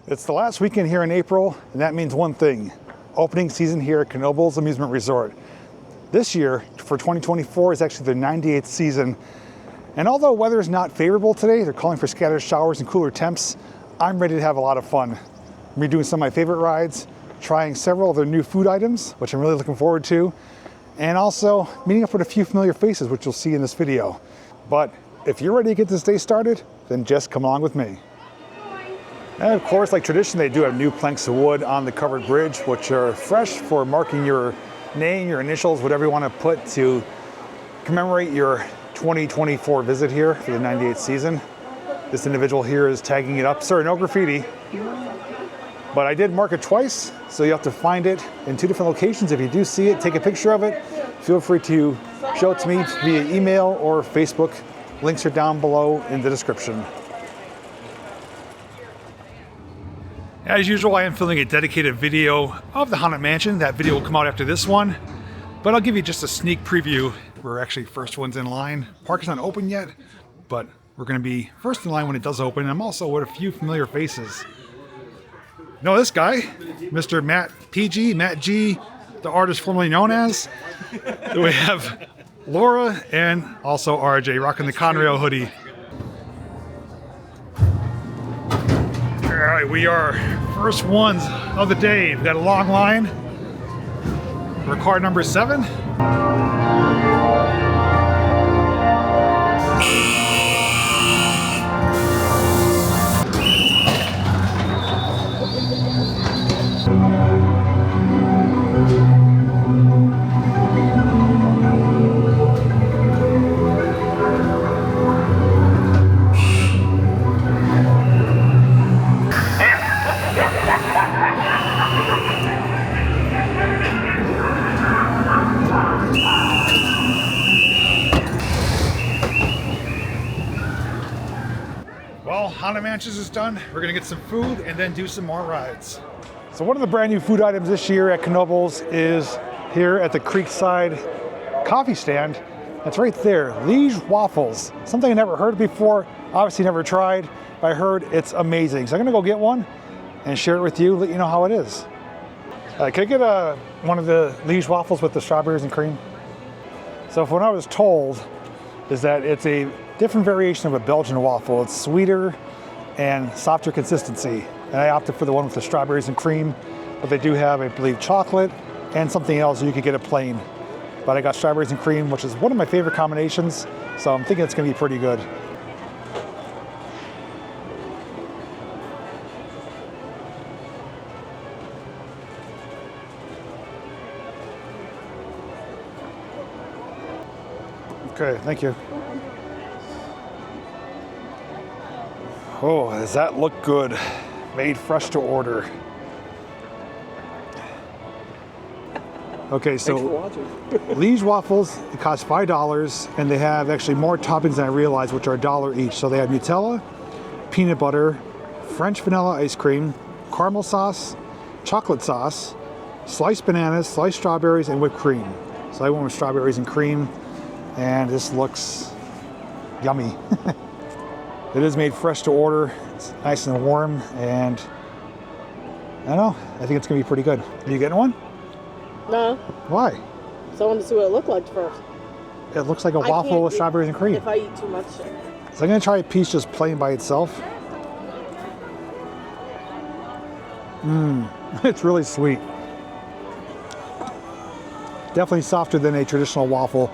It's the last weekend here in April, and that means one thing: opening season here at Knoebels Amusement Resort. This year, for 2024, is actually their 98th season. And although weather is not favorable today, they're calling for scattered showers and cooler temps, I'm ready to have a lot of fun. I'm gonna be doing some of my favorite rides, trying several of their new food items, which I'm really looking forward to, and also meeting up with a few familiar faces, which you'll see in this video. But if you're ready to get this day started, then just come along with me. And of course, like tradition, they do have new planks of wood on the covered bridge, which are fresh for marking your name, your initials, whatever you want to put to commemorate your 2024 visit here for the 98th season. This individual here is tagging it up. Sir, no graffiti. But I did mark it twice, so you have to find it in two different locations. If you do see it, take a picture of it. Feel free to show it to me via email or Facebook. Links are down below in the description. As usual, I am filming a dedicated video of the Haunted Mansion. That video will come out after this one, but I'll give you just a sneak preview. We're actually first ones in line. Park is not open yet, but we're going to be first in line when it does open. I'm also with a few familiar faces. You know this guy, Mr. Matt G, the artist formerly known as. We have Laura and also RJ rocking the Conrail hoodie. All right, we are first ones of the day. We've got a long line. We're car number 7. Well, Haunted Mansions is done. We're gonna get some food and then do some more rides. So one of the brand new food items this year at Knoebels is here at the Creekside coffee stand. That's right there, Lichu waffles. Something I never heard before, obviously never tried, but I heard it's amazing. So I'm gonna go get one and share it with you, let you know how it is. Can I get one of the Lichu waffles with the strawberries and cream? So from what I was told is that it's a different variation of a Belgian waffle. It's sweeter and softer consistency. And I opted for the one with the strawberries and cream, but they do have, I believe, chocolate and something else, so you could get a plain. But I got strawberries and cream, which is one of my favorite combinations, so I'm thinking it's gonna be pretty good. Okay, thank you. Oh, does that look good? Made fresh to order. Okay, so Lichu waffles, it costs $5, and they have actually more toppings than I realized, which are $1 each. So they have Nutella, peanut butter, French vanilla ice cream, caramel sauce, chocolate sauce, sliced bananas, sliced strawberries, and whipped cream. So I went with strawberries and cream, and this looks yummy. It is made fresh to order. It's nice and warm, and I don't know, I think it's gonna be pretty good. Are you getting one? No. Why? So I wanted to see what it looked like first. It looks like a waffle with strawberries and cream. If I eat too much. So I'm gonna try a piece just plain by itself. It's really sweet. Definitely softer than a traditional waffle.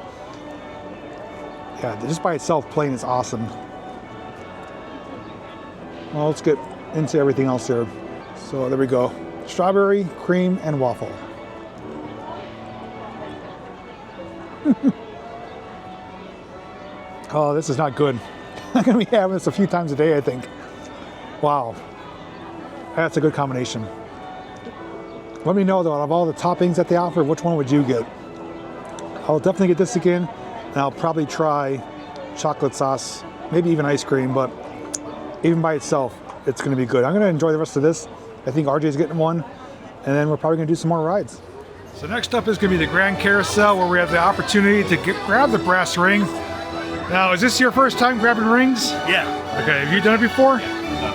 Yeah, just by itself, plain is awesome. Well, let's get into everything else here. So there we go. Strawberry, cream, and waffle. Oh, this is not good. I'm gonna be having this a few times a day, I think. Wow, that's a good combination. Let me know though, out of all the toppings that they offer, which one would you get? I'll definitely get this again, and I'll probably try chocolate sauce, maybe even ice cream, but even by itself, it's gonna be good. I'm gonna enjoy the rest of this. I think RJ's getting one, and then we're probably gonna do some more rides. So next up is gonna be the Grand Carousel, where we have the opportunity to grab the brass ring. Now, is this your first time grabbing rings? Yeah. Okay, have you done it before?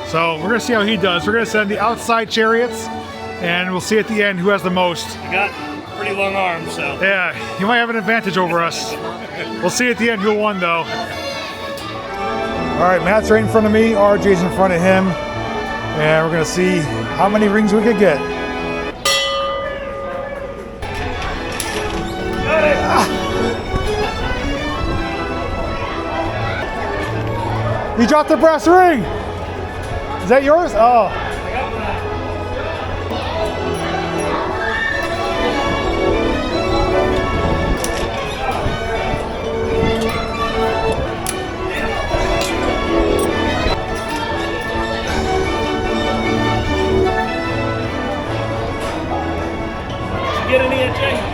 So we're gonna see how he does. We're gonna send the outside chariots, and we'll see at the end who has the most. I got pretty long arms, so. Yeah, he might have an advantage over us. We'll see at the end who won, though. All right, Matt's right in front of me, RJ's in front of him, and we're gonna see how many rings we could get. He dropped the brass ring. Is that yours? Oh. Get any at Jay?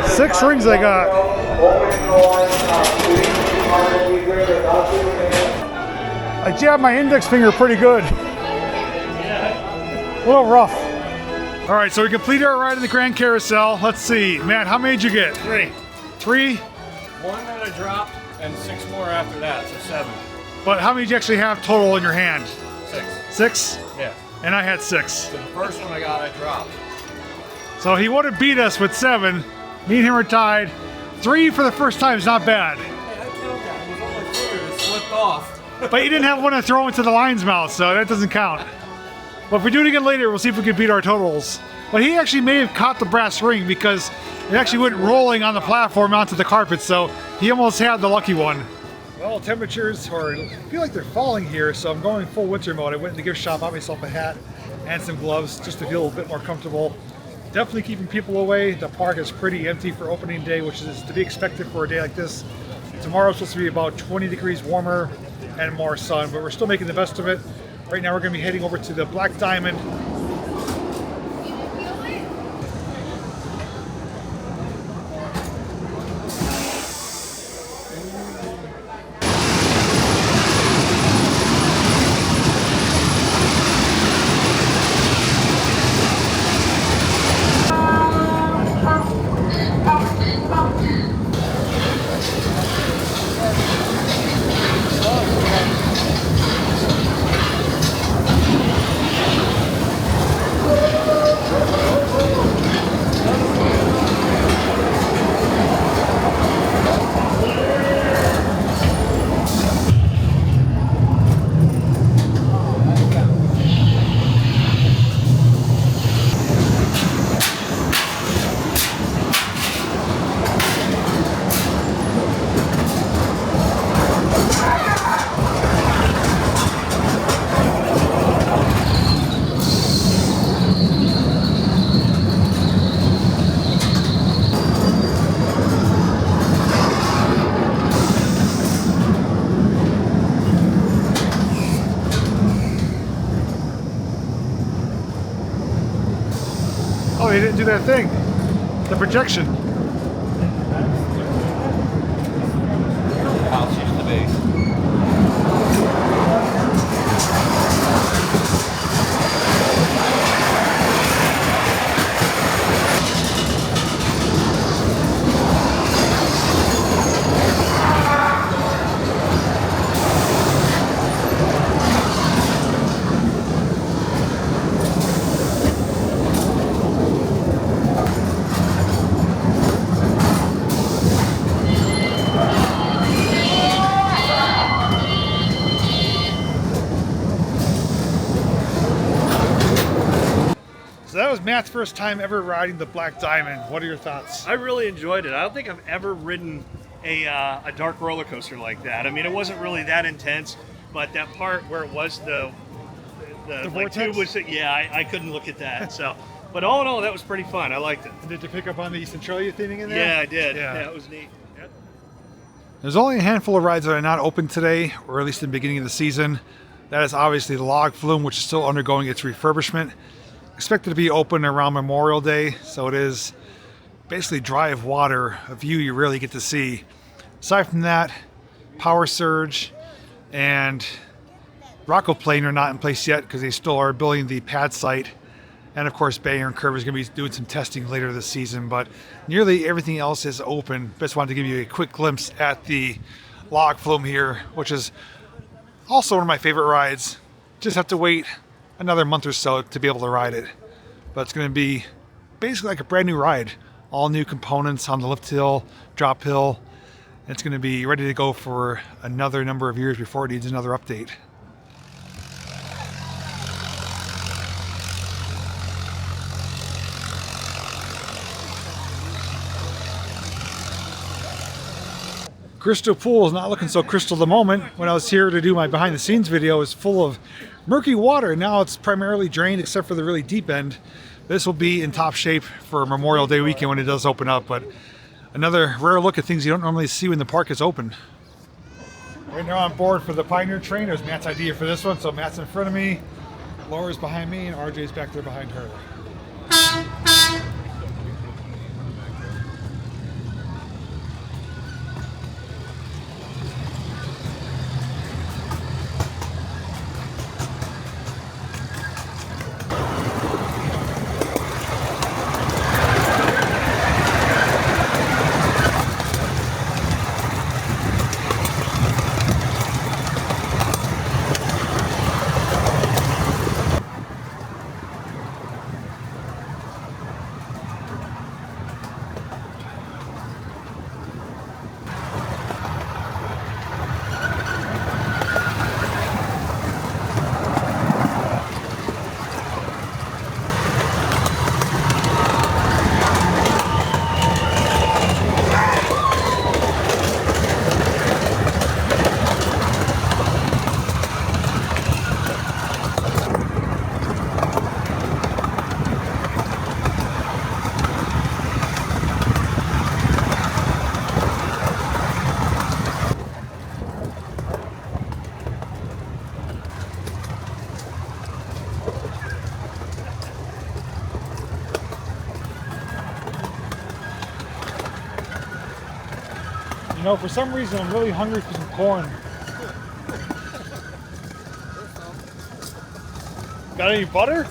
Six rings I got. I jabbed my index finger pretty good. A little rough. All right, so we completed our ride in the Grand Carousel. Let's see, Matt, how many did you get? 3. 3? 1 that I dropped, and 6 more after that, so 7. But how many did you actually have total in your hand? 6. 6? Yeah. And I had 6. So the first one I got, I dropped. So he would have beat us with 7. Me and him are tied. 3 for the first time is not bad. Hey, I killed that. It was on my finger. It slipped off. But you didn't have one to throw into the lion's mouth, so that doesn't count. But if we do it again later, we'll see if we can beat our totals. But he actually may have caught the brass ring because it actually went rolling on the platform onto the carpet, so he almost had the lucky one. Well, temperatures I feel like they're falling here, so I'm going full winter mode. I went in the gift shop, bought myself a hat and some gloves just to feel a bit more comfortable. Definitely keeping people away. The park is pretty empty for opening day, which is to be expected for a day like this. Tomorrow's supposed to be about 20 degrees warmer and more sun, but we're still making the best of it. Right now we're going to be heading over to the Black Diamond. Oh, they didn't do that thing. The projection. House used to be. So that was Matt's first time ever riding the Black Diamond. What are your thoughts? I really enjoyed it. I don't think I've ever ridden a dark roller coaster like that. I mean, it wasn't really that intense, but that part where it was the like vortex? tube was, yeah, I couldn't look at that. So, but all in all, that was pretty fun. I liked it. Did you pick up on the Centralia theming in there? Yeah, I did. Yeah. Yeah, it was neat. Yep. There's only a handful of rides that are not open today, or at least in the beginning of the season. That is obviously the log flume, which is still undergoing its refurbishment. Expected to be open around Memorial Day, so it is basically dry of water, a view you rarely get to see. Aside from that, Power Surge and Rocco plane are not in place yet because they still are building the pad site. And of course, Banger and Curve is going to be doing some testing later this season, but nearly everything else is open. Just wanted to give you a quick glimpse at the log flume here, which is also one of my favorite rides. Just have to wait another month or so to be able to ride it. But it's going to be basically like a brand new ride. All new components on the lift hill, drop hill. And it's going to be ready to go for another number of years before it needs another update. Crystal Pool is not looking so crystal at the moment. When I was here to do my behind the scenes video, it was full of murky water. Now it's primarily drained except for the really deep end. This will be in top shape for Memorial Day weekend when it does open up, but another rare look at things you don't normally see when the park is open. Right now on board for the Pioneer train. There's Matt's idea for this one. So Matt's in front of me, Laura's behind me, and RJ's back there behind her. You know, for some reason, I'm really hungry for some corn. Got any butter?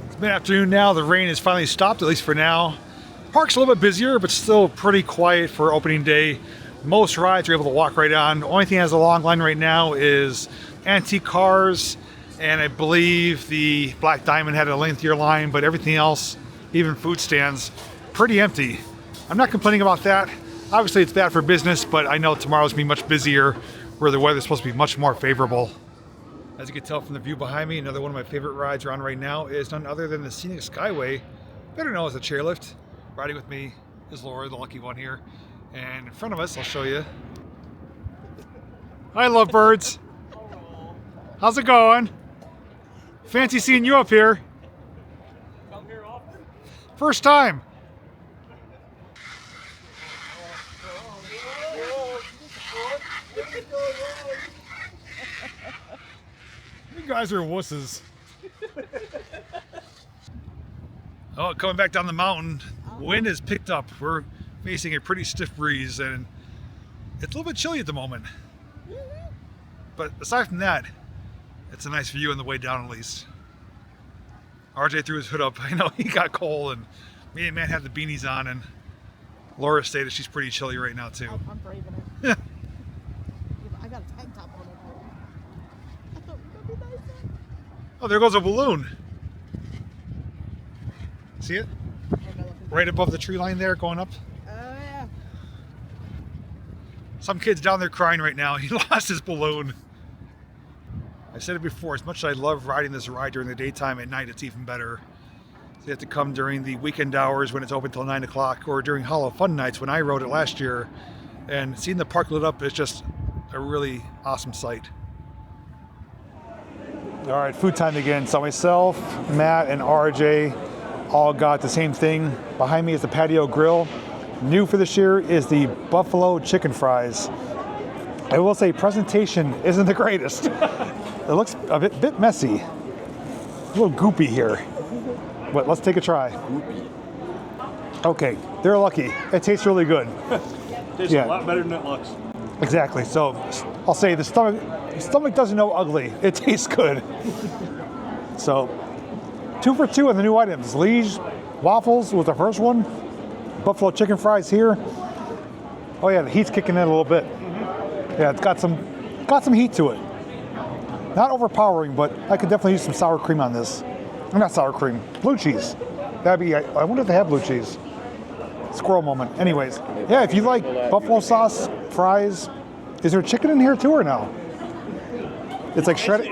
It's mid-afternoon now. The rain has finally stopped, at least for now. Park's a little bit busier, but still pretty quiet for opening day. Most rides are able to walk right on. The only thing that has a long line right now is antique cars, and I believe the Black Diamond had a lengthier line, but everything else, even food stands, pretty empty. I'm not complaining about that. Obviously it's bad for business, but I know tomorrow's gonna be much busier where the weather's supposed to be much more favorable. As you can tell from the view behind me, another one of my favorite rides around right now is none other than the Scenic Skyway, better known as a chairlift. Riding with me is Laura, the lucky one here. And in front of us, I'll show you. Hi, lovebirds. How's it going? Fancy seeing you up here. Come here often? First time. You guys are wusses. Oh, coming back down the mountain, wind has picked up. We're facing a pretty stiff breeze and it's a little bit chilly at the moment. But aside from that, it's a nice view on the way down at least. RJ threw his hood up. I know he got cold, and me and Matt have the beanies on, and Laura stated she's pretty chilly right now too. I'm braving it. I got a tank top on it. I thought it would be nice. Oh, there goes a balloon. See it? Right above the tree line there, going up. Oh, yeah. Some kid's down there crying right now. He lost his balloon. I said it before, as much as I love riding this ride during the daytime, at night it's even better. So you have to come during the weekend hours when it's open till 9 o'clock, or during Hollow Fun nights when I rode it last year. And seeing the park lit up is just a really awesome sight. All right, food time again. So myself, Matt, and RJ all got the same thing. Behind me is the patio grill. New for this year is the buffalo chicken fries. I will say presentation isn't the greatest. It looks a bit messy. A little goopy here. But let's take a try. Okay, they're lucky. It tastes really good. Tastes a lot better than it looks. Exactly. So I'll say the stomach doesn't know ugly. It tastes good. So 2 for 2 on the new items. Liege waffles was the first one. Buffalo chicken fries here. Oh yeah, the heat's kicking in a little bit. Yeah, it's got some heat to it. Not overpowering, but I could definitely use some sour cream on this. Not sour cream, blue cheese. That'd be. I wonder if they have blue cheese. Squirrel moment. Anyways, yeah, if you like buffalo sauce, fries, is there chicken in here too or no? It's like shredded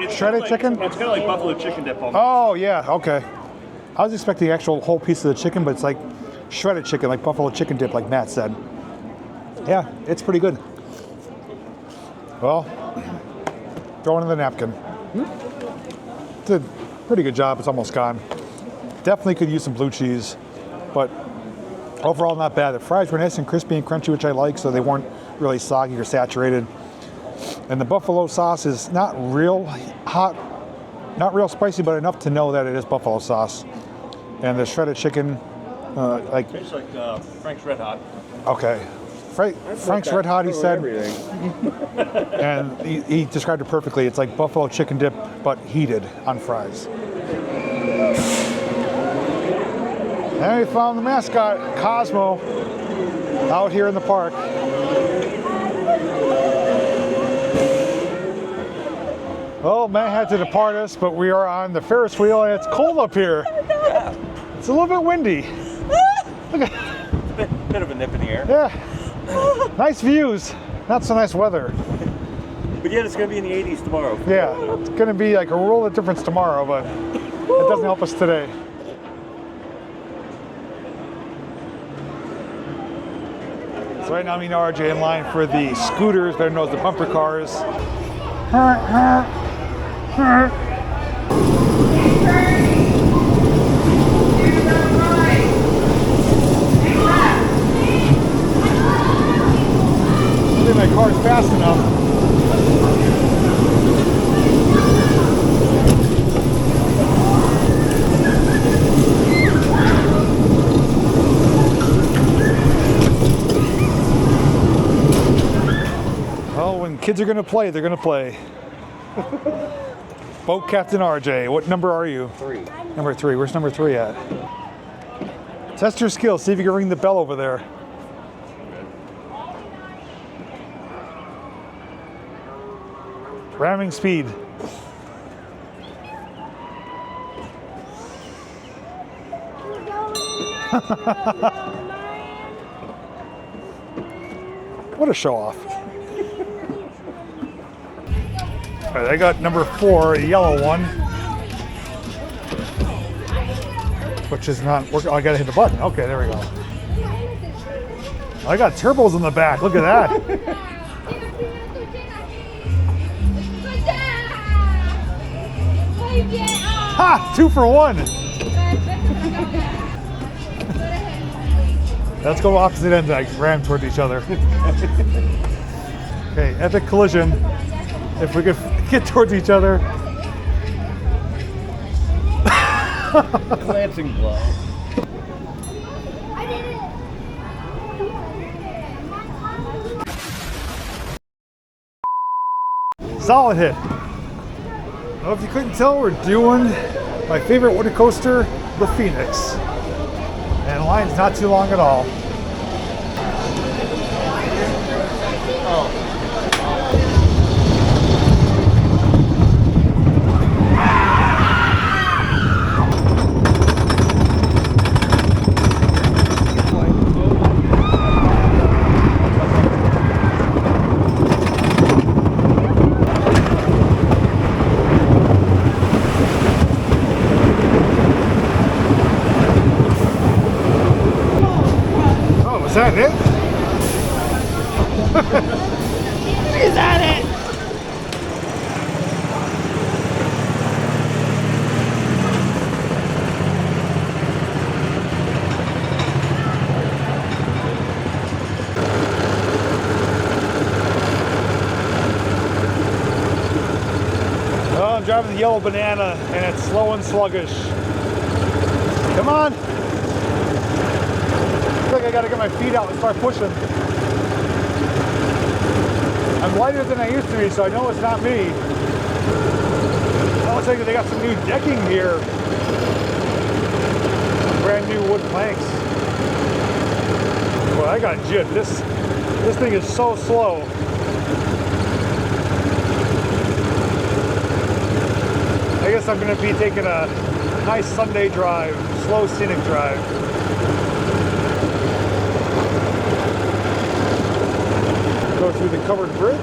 chicken? It's kind of like buffalo chicken dip almost. Oh, yeah, okay. I was expecting the actual whole piece of the chicken, but it's like shredded chicken, like buffalo chicken dip, like Matt said. Yeah, it's pretty good. Well, throw it in the napkin. Did a pretty good job. It's almost gone. Definitely could use some blue cheese, but overall not bad. The fries were nice and crispy and crunchy, which I like, so they weren't really soggy or saturated. And the buffalo sauce is not real hot, not real spicy, but enough to know that it is buffalo sauce. And the shredded chicken, Tastes like Frank's Red Hot. Okay. Frank's Red Hot, he said. And he described it perfectly. It's like buffalo chicken dip, but heated on fries. And we found the mascot, Cosmo, out here in the park. Well, Matt had to depart us, but we are on the Ferris wheel, and it's cold up here. Yeah. It's a little bit windy. Look at Bit of a nip in the air. yeah. Nice views. Not so nice weather. But yet it's going to be in the 80s tomorrow. Yeah, it's going to be like a world of difference tomorrow, but it doesn't help us today. So right now, me and RJ in line for the scooters, better known as the bumper cars. I think my car's fast enough. Well, when kids are going to play, they're going to play. Boat Captain RJ, what number are you? 3. Number 3. Where's number 3 at? Test your skills. See if you can ring the bell over there. Ramming speed. What a show off. All right, I got number 4, a yellow one. Which is not working. Oh, I gotta hit the button. Okay, there we go. I got turbos in the back. Look at that. Ha! 2 for 1. Let's go opposite ends. I ram towards each other. Okay, epic collision. If we could get towards each other. Glancing blow. Solid hit. Well, if you couldn't tell, we're doing my favorite water coaster, the Phoenix. And the line's not too long at all. Is that it? Is that it? driving the yellow banana and it's slow and sluggish. Come on. I feel like I gotta get my feet out and start pushing. I'm lighter than I used to be, so I know it's not me. It looks like they got some new decking here. Brand new wood planks. Well, I got jipped. This thing is so slow. I guess I'm going to be taking a nice Sunday drive, slow scenic drive. Go through the covered bridge.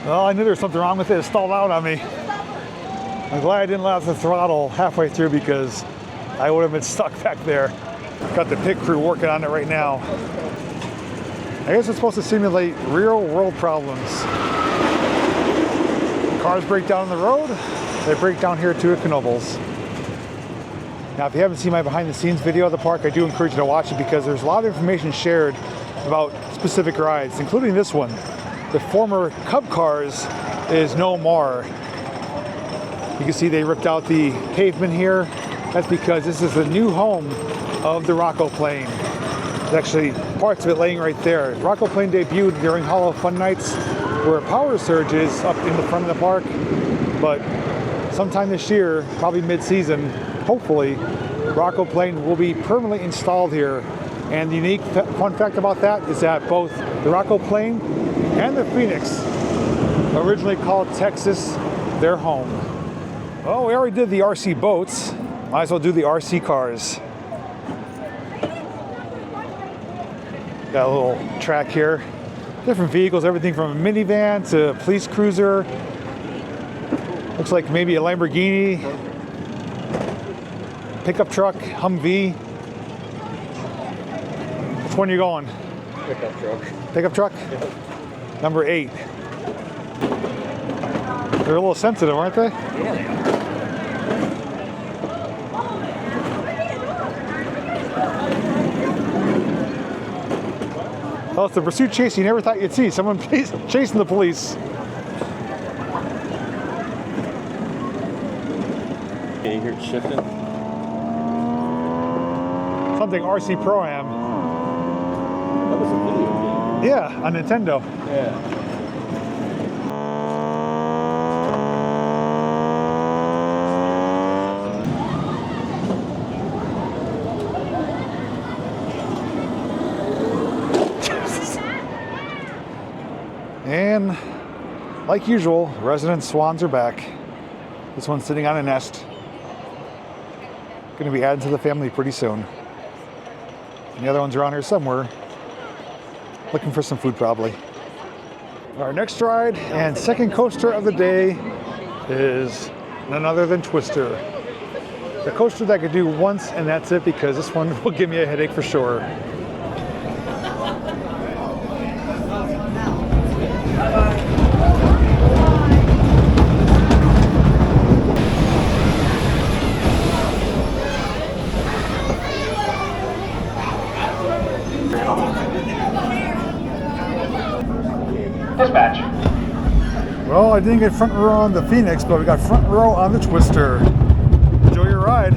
Well, I knew there was something wrong with it. It stalled out on me. I'm glad I didn't let out the throttle halfway through because I would have been stuck back there. Got the pit crew working on it right now. I guess it's supposed to simulate real world problems. Cars break down on the road, they break down here too at Knoebels. Now, if you haven't seen my behind the scenes video of the park, I do encourage you to watch it because there's a lot of information shared about specific rides, including this one. The former Cub cars is no more. You can see they ripped out the pavement here. That's because this is the new home of the Rocco plane. There's actually parts of it laying right there. Rocco plane debuted during Hollow Fun Nights, where Power Surge is up in the front of the park. But sometime this year, probably mid-season, hopefully, Rocco plane will be permanently installed here. And the unique fun fact about that is that both the Rocco plane and the Phoenix originally called Texas their home. Oh, we already did the RC boats. Might as well do the RC cars. Got a little track here. Different vehicles, everything from a minivan to a police cruiser. Looks like maybe a Lamborghini, pickup truck, Humvee. Which one are you going? Pickup truck. Pickup truck? Yep. Number 8. They're a little sensitive, aren't they? Yeah, they are. Well, it's the pursuit chase you never thought you'd see. Someone chasing the police. Can you hear it shifting? Something RC Pro-Am. That was a video game. Yeah, on Nintendo. Yeah. And like usual, resident swans are back. This one's sitting on a nest. Going to be added to the family pretty soon. And the other one's around here somewhere, looking for some food probably. Our next ride and second coaster of the day is none other than Twister. The coaster that I could do once and that's it, because this one will give me a headache for sure. Dispatch. Well, I didn't get front row on the Phoenix, but we got front row on the Twister. Enjoy your ride.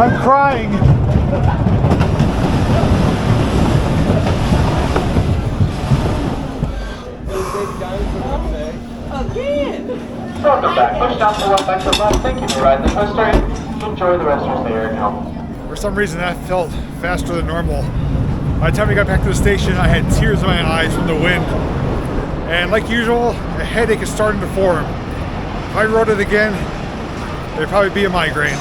I'm crying. Welcome back. Push down for one back to left. Thank you for riding the coaster and enjoy the rest of your stay here at home. For some reason that felt faster than normal. By the time we got back to the station, I had tears in my eyes from the wind. And like usual, a headache is starting to form. If I rode it again, it'd probably be a migraine.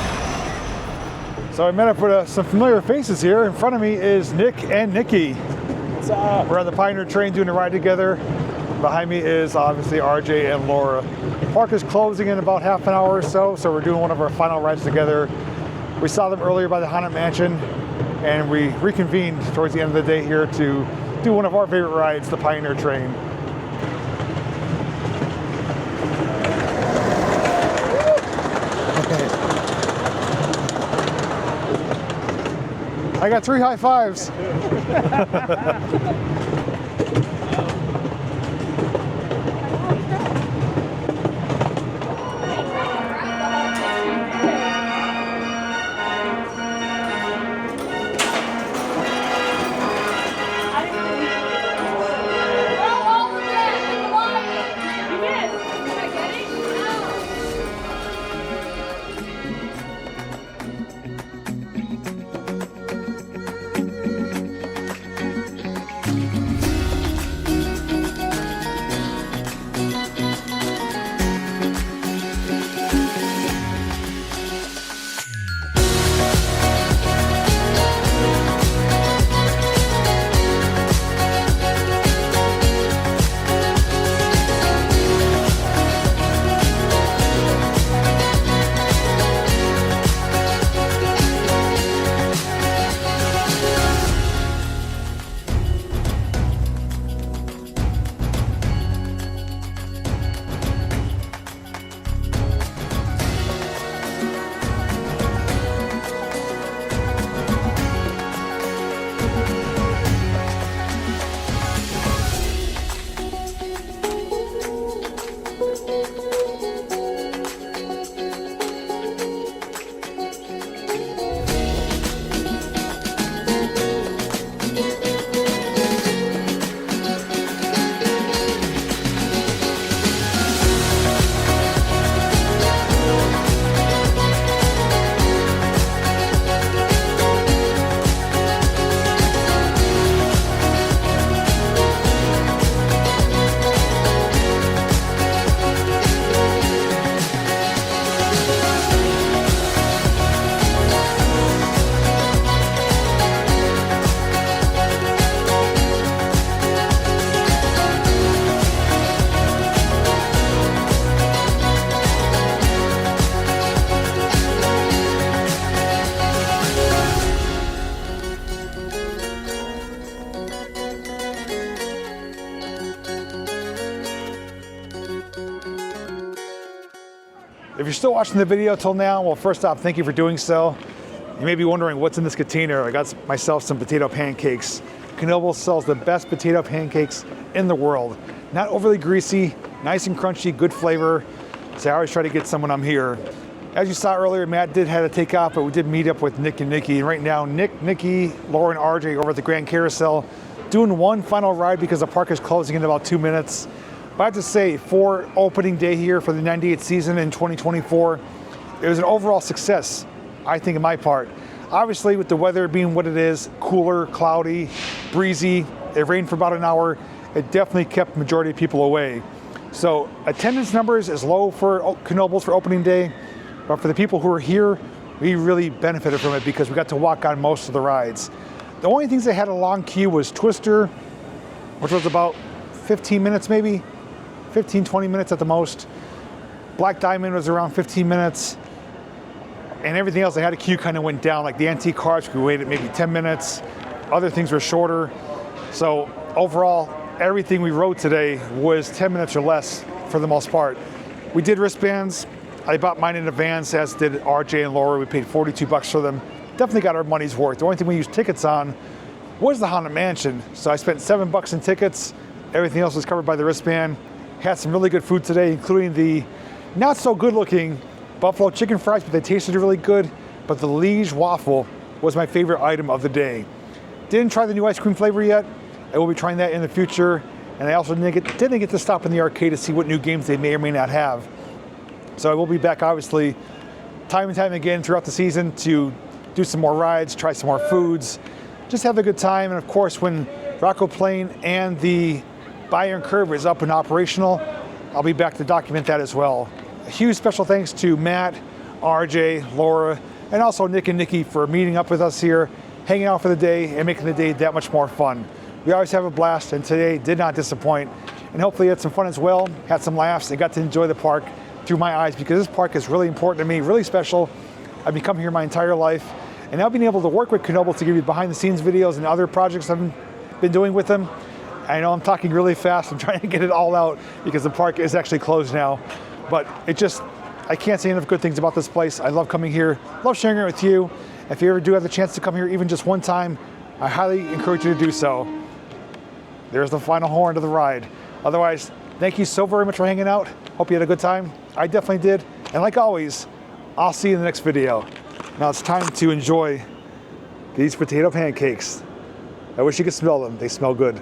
So I met up with some familiar faces here. In front of me is Nick and Nikki. What's up? We're on the Pioneer train doing a ride together. Behind me is obviously RJ and Laura. Park is closing in about half an hour or so, so we're doing one of our final rides together. We saw them earlier by the Haunted Mansion, and we reconvened towards the end of the day here to do one of our favorite rides, the Pioneer train. I got 3 high fives. If you're still watching the video till now, well, first off, thank you for doing so. You may be wondering what's in this container. I got myself some potato pancakes. Knoebels sells the best potato pancakes in the world. Not overly greasy, nice and crunchy, good flavor. So I always try to get some when I'm here. As you saw earlier, Matt did have to take off, but we did meet up with Nick and Nikki. And right now, Nick, Nikki, Laura, and RJ over at the Grand Carousel doing one final ride because the park is closing in about 2 minutes. But I have to say, for opening day here for the 98th season in 2024, it was an overall success, I think, in my part. Obviously, with the weather being what it is, cooler, cloudy, breezy, it rained for about an hour, it definitely kept the majority of people away. So attendance numbers is low for Knoebels for opening day, but for the people who are here, we really benefited from it because we got to walk on most of the rides. The only things that had a long queue was Twister, which was about 15 minutes maybe, 15, 20 minutes at the most. Black Diamond was around 15 minutes. And everything else that had a queue kind of went down, like the antique cars, we waited maybe 10 minutes. Other things were shorter. So overall, everything we rode today was 10 minutes or less for the most part. We did wristbands. I bought mine in advance, as did RJ and Laura. We paid $42 for them. Definitely got our money's worth. The only thing we used tickets on was the Haunted Mansion. So I spent $7 in tickets. Everything else was covered by the wristband. Had some really good food today, including the not so good looking buffalo chicken fries, but they tasted really good. but the Liege waffle was my favorite item of the day. Didn't try the new ice cream flavor yet. I will be trying that in the future. And I also didn't get to stop in the arcade to see what new games they may or may not have. So I will be back, obviously, time and time again throughout the season to do some more rides, try some more foods, just have a good time. And of course, when Rocco Plain and the Bayern Curve is up and operational, I'll be back to document that as well. A huge special thanks to Matt, RJ, Laura, and also Nick and Nikki for meeting up with us here, hanging out for the day, and making the day that much more fun. We always have a blast, and today did not disappoint. And hopefully had some fun as well, had some laughs, and got to enjoy the park through my eyes, because this park is really important to me, really special. I've been coming here my entire life, and now being able to work with Knoebels to give you behind the scenes videos and other projects I've been doing with them. I know I'm talking really fast, I'm trying to get it all out because the park is actually closed now. But I can't say enough good things about this place. I love coming here, love sharing it with you. If you ever do have the chance to come here even just one time, I highly encourage you to do so. There's the final horn to the ride. Otherwise, thank you so very much for hanging out. Hope you had a good time. I definitely did. And like always, I'll see you in the next video. Now it's time to enjoy these potato pancakes. I wish you could smell them. They smell good.